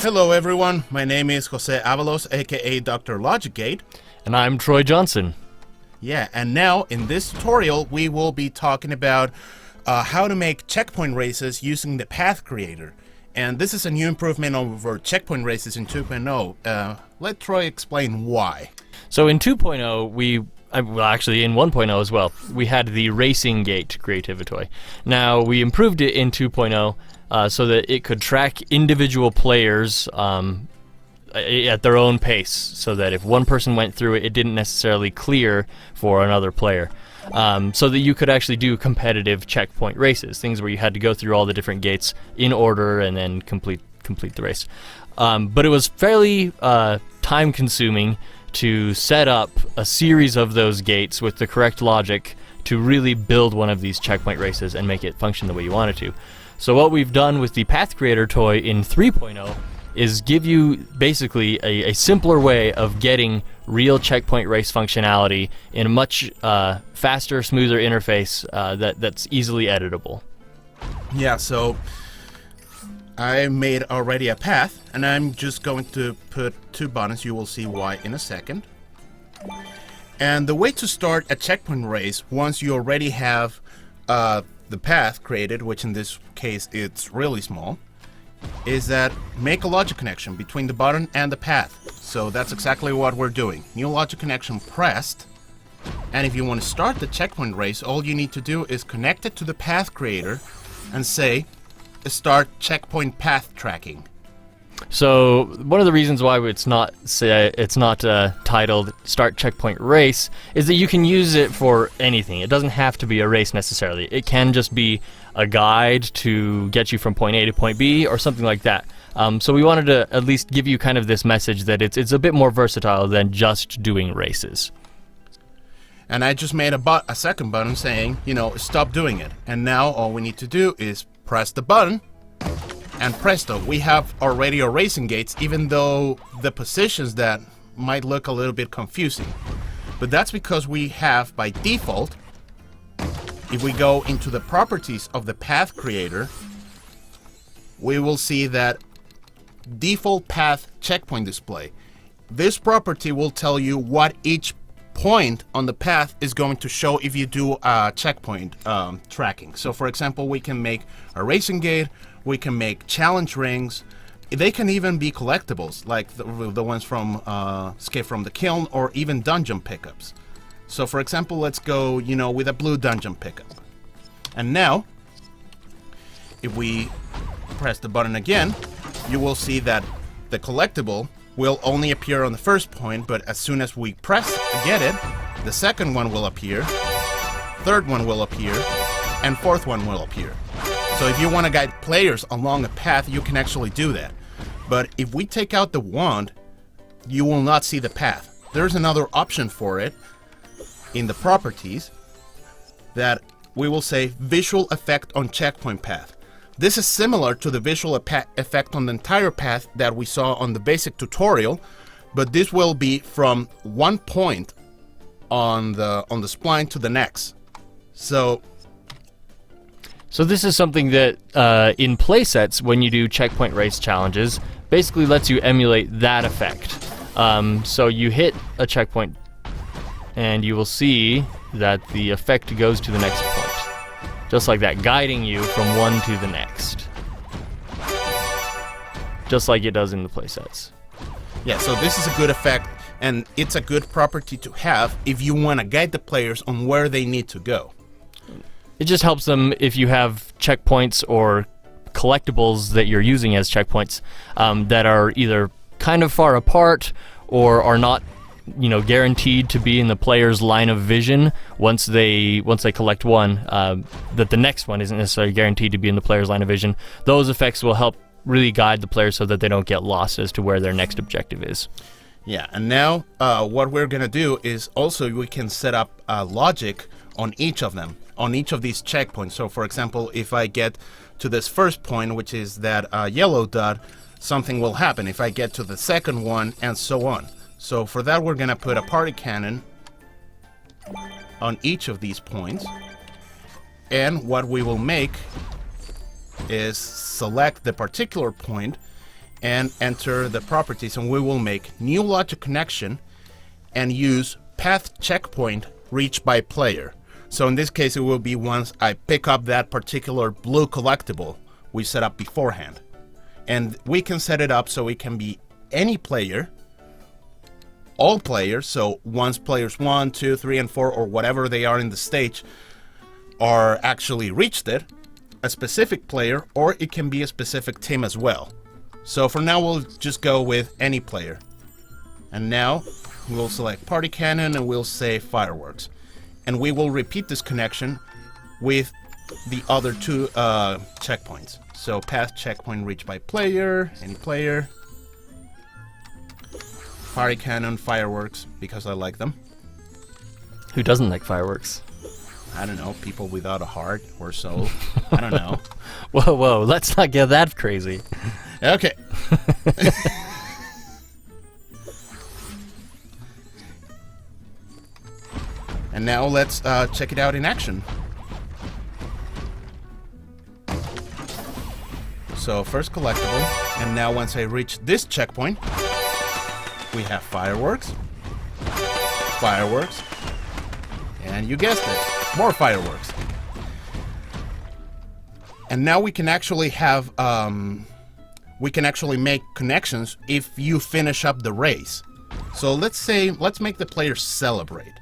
Hello everyone, my name is Jose Avalos, aka Dr. Logic8. And I'm Troy Johnson. Yeah, and now in this tutorial we will be talking about how to make checkpoint races using the Path Creator. And this is a new improvement over checkpoint races in 2.0. Let Troy explain why. So in 2.0, well, actually in 1.0 as well, we had the Racing Gate Creativitoy. Now, we improved it in 2.0 so that it could track individual players at their own pace, so that if one person went through it, it didn't necessarily clear for another player. So that you could actually do competitive checkpoint races, things where you had to go through all the different gates in order and then complete the race. But it was fairly time-consuming to set up a series of those gates with the correct logic to really build one of these checkpoint races and make it function the way you want it to. So what we've done with the Path Creator toy in 3.0 is give you basically a simpler way of getting real checkpoint race functionality in a much faster, smoother interface that's easily editable. Yeah, so I made already a path, and I'm just going to put two buttons. You will see why in a second. And the way to start a checkpoint race, once you already have the path created, which in this case it's really small, is that make a logic connection between the button and the path. So that's exactly what we're doing. New logic connection pressed, and if you want to start the checkpoint race, all you need to do is connect it to the Path Creator and say start checkpoint path tracking. So one of the reasons why it's not titled Start Checkpoint Race is that you can use it for anything. It doesn't have to be a race necessarily. It can just be a guide to get you from point A to point B or something like that. So we wanted to at least give you kind of this message that it's a bit more versatile than just doing races. And I just made a second button saying, stop doing it. And now all we need to do is press the button, and presto, we have already our racing gates, even though the positions that might look a little bit confusing. But that's because we have, by default, if we go into the properties of the Path Creator, we will see that default path checkpoint display. This property will tell you what each point on the path is going to show if you do checkpoint tracking. So for example, we can make a racing gate, we can make challenge rings, they can even be collectibles like the ones from Escape from the Kiln, or even dungeon pickups. So for example, let's go with a blue dungeon pickup. And now if we press the button again, you will see that the collectible will only appear on the first point, but as soon as we press to get it, the second one will appear, third one will appear, and fourth one will appear. So if you want to guide players along a path, you can actually do that. But if we take out the wand, you will not see the path. There's another option for it in the properties that we will say visual effect on checkpoint path. This is similar to the visual effect on the entire path that we saw on the basic tutorial, but this will be from one point on the spline to the next. So this is something that in playsets, when you do checkpoint race challenges, basically lets you emulate that effect. So you hit a checkpoint and you will see that the effect goes to the next point. Just like that, guiding you from one to the next. Just like it does in the playsets. Yeah, so this is a good effect, and it's a good property to have if you want to guide the players on where they need to go. It just helps them if you have checkpoints or collectibles that you're using as checkpoints that are either kind of far apart or are not guaranteed to be in the player's line of vision once they collect one, that the next one isn't necessarily guaranteed to be in the player's line of vision. Those effects will help really guide the players so that they don't get lost as to where their next objective is. Yeah, and now what we're going to do is also we can set up logic on each of them, on each of these checkpoints. So for example, if I get to this first point, which is that yellow dot, something will happen. If I get to the second one, and so on. So for that, we're going to put a party cannon on each of these points. And what we will make is select the particular point and enter the properties, and we will make new logic connection and use path checkpoint reached by player. So in this case, it will be once I pick up that particular blue collectible we set up beforehand. And we can set it up so it can be any player, all players, so once players 1, 2, 3, and 4, or whatever they are in the stage, are actually reached it, a specific player, or it can be a specific team as well. So for now, we'll just go with any player. And now, we'll select Party Cannon and we'll say Fireworks. And we will repeat this connection with the other two checkpoints. So path checkpoint reached by player, any player. Party Cannon, Fireworks, because I like them. Who doesn't like fireworks? I don't know, people without a heart or soul. I don't know. Whoa, let's not get that crazy. Okay. And now let's check it out in action. So first collectible, and now once I reach this checkpoint, we have fireworks, fireworks, and you guessed it, more fireworks. And now we can actually have, we can actually make connections if you finish up the race. So let's make the players celebrate.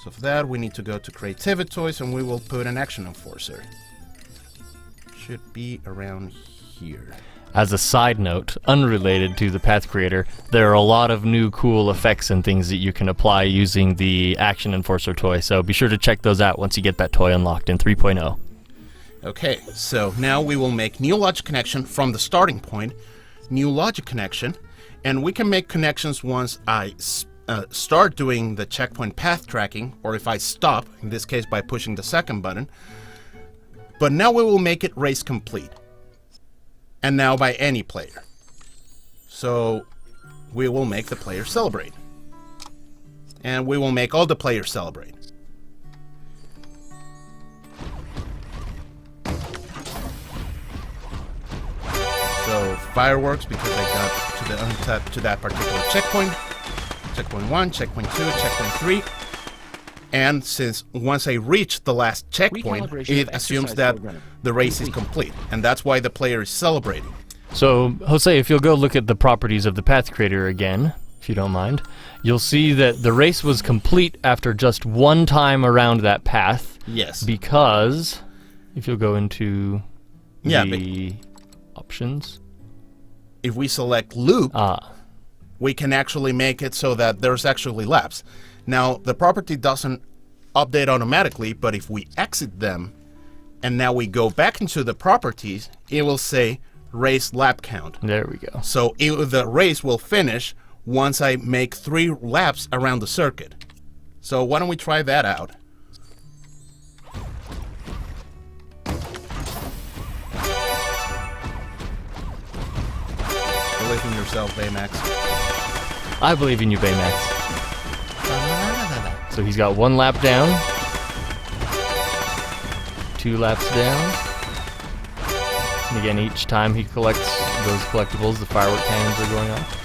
So for that, we need to go to Creativitoys and we will put an action enforcer. Should be around here. As a side note, unrelated to the Path Creator, there are a lot of new cool effects and things that you can apply using the Action Enforcer toy, so be sure to check those out once you get that toy unlocked in 3.0. Okay, so now we will make new logic connection from the starting point, new logic connection, and we can make connections once I start doing the checkpoint path tracking, or if I stop, in this case by pushing the second button. But now we will make it race complete. And now by any player. So we will make the player celebrate. And we will make all the players celebrate. So fireworks, because I got to that particular checkpoint. Checkpoint 1, checkpoint 2, checkpoint 3. And since once I reach the last checkpoint, it assumes that the race is complete. And that's why the player is celebrating. So, Jose, if you'll go look at the properties of the Path Creator again, if you don't mind, you'll see that the race was complete after just one time around that path. Yes. Because, if you'll go into the options. If we select loop, we can actually make it so that there's actually laps. Now, the property doesn't update automatically, but if we exit them, and now we go back into the properties, it will say race lap count. There we go. So the race will finish once I make 3 laps around the circuit. So why don't we try that out? Believe in yourself, Baymax. I believe in you, Baymax. So he's got 1 lap down, 2 laps down, and again each time he collects those collectibles, the firework cannons are going off,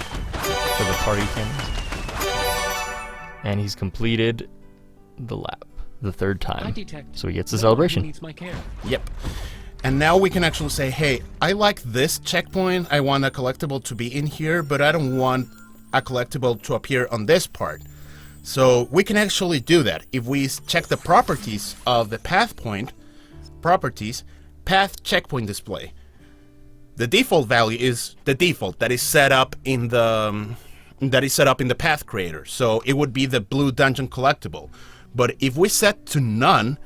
for the party cannons, and he's completed the lap, the 3rd time, so he gets the celebration. Yep. And now we can actually say, hey, I like this checkpoint, I want a collectible to be in here, but I don't want a collectible to appear on this part. So we can actually do that. If we check the properties of the path point, properties, path checkpoint display. The default value is the default that is set up in the Path Creator. So it would be the blue dungeon collectible. But if we set to none,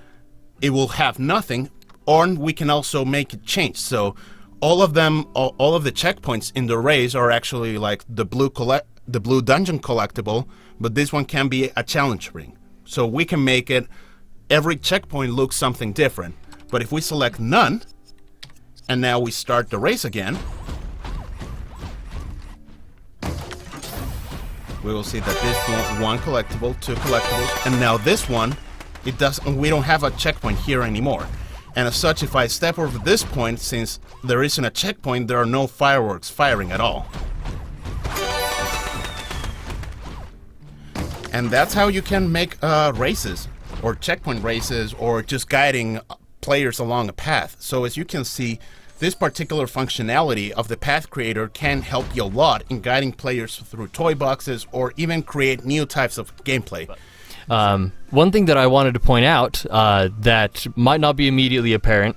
it will have nothing, or we can also make it change. So all of the checkpoints in the race are actually like the blue dungeon collectible, but this one can be a challenge ring. So we can make it, every checkpoint looks something different. But if we select none, and now we start the race again, we will see that this one collectible, 2 collectibles, and now this one, we don't have a checkpoint here anymore. And as such, if I step over this point, since there isn't a checkpoint, there are no fireworks firing at all. And that's how you can make races, or checkpoint races, or just guiding players along a path. So as you can see, this particular functionality of the Path Creator can help you a lot in guiding players through toy boxes, or even create new types of gameplay. One thing that I wanted to point out that might not be immediately apparent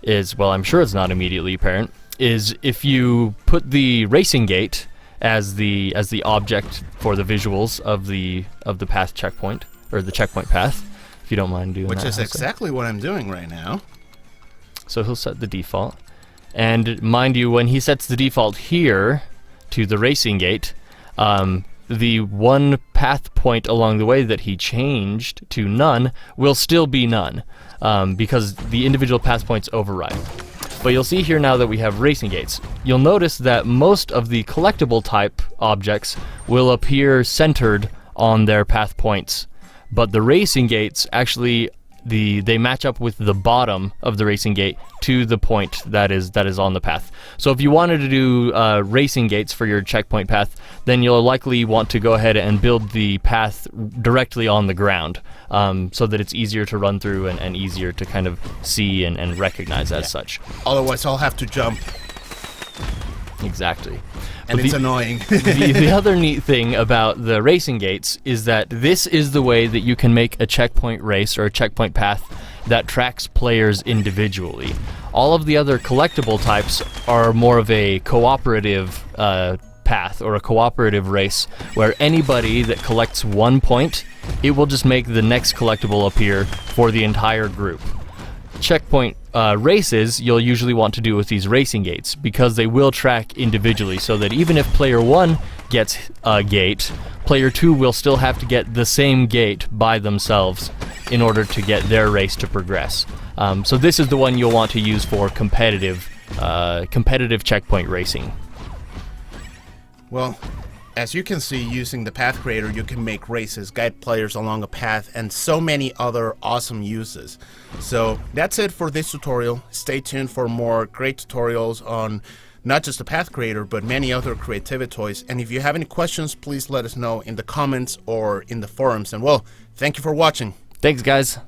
is, well, I'm sure it's not immediately apparent, is if you put the racing gate as the object for the visuals of the path checkpoint, or the checkpoint path, if you don't mind doing that. Which is exactly what I'm doing right now. So he'll set the default. And mind you, when he sets the default here to the racing gate, the one path point along the way that he changed to none will still be none, because the individual path points override. But you'll see here now that we have racing gates. You'll notice that most of the collectible type objects will appear centered on their path points, but the racing gates actually they match up with the bottom of the racing gate to the point that is on the path. So if you wanted to do racing gates for your checkpoint path, then you'll likely want to go ahead and build the path directly on the ground, so that it's easier to run through and easier to kind of see and recognize as such. Otherwise, I'll have to jump. Exactly. And But it's annoying. the other neat thing about the racing gates is that this is the way that you can make a checkpoint race or a checkpoint path that tracks players individually. All of the other collectible types are more of a cooperative path or a cooperative race, where anybody that collects 1 point, it will just make the next collectible appear for the entire group. Checkpoint races you'll usually want to do with these racing gates, because they will track individually, so that even if player 1 gets a gate, player 2 will still have to get the same gate by themselves in order to get their race to progress. So this is the one you'll want to use for competitive checkpoint racing. Well, as you can see, using the Path Creator, you can make races, guide players along a path, and so many other awesome uses. So that's it for this tutorial. Stay tuned for more great tutorials on not just the Path Creator, but many other creativity toys. And if you have any questions, please let us know in the comments or in the forums. And well, thank you for watching. Thanks, guys.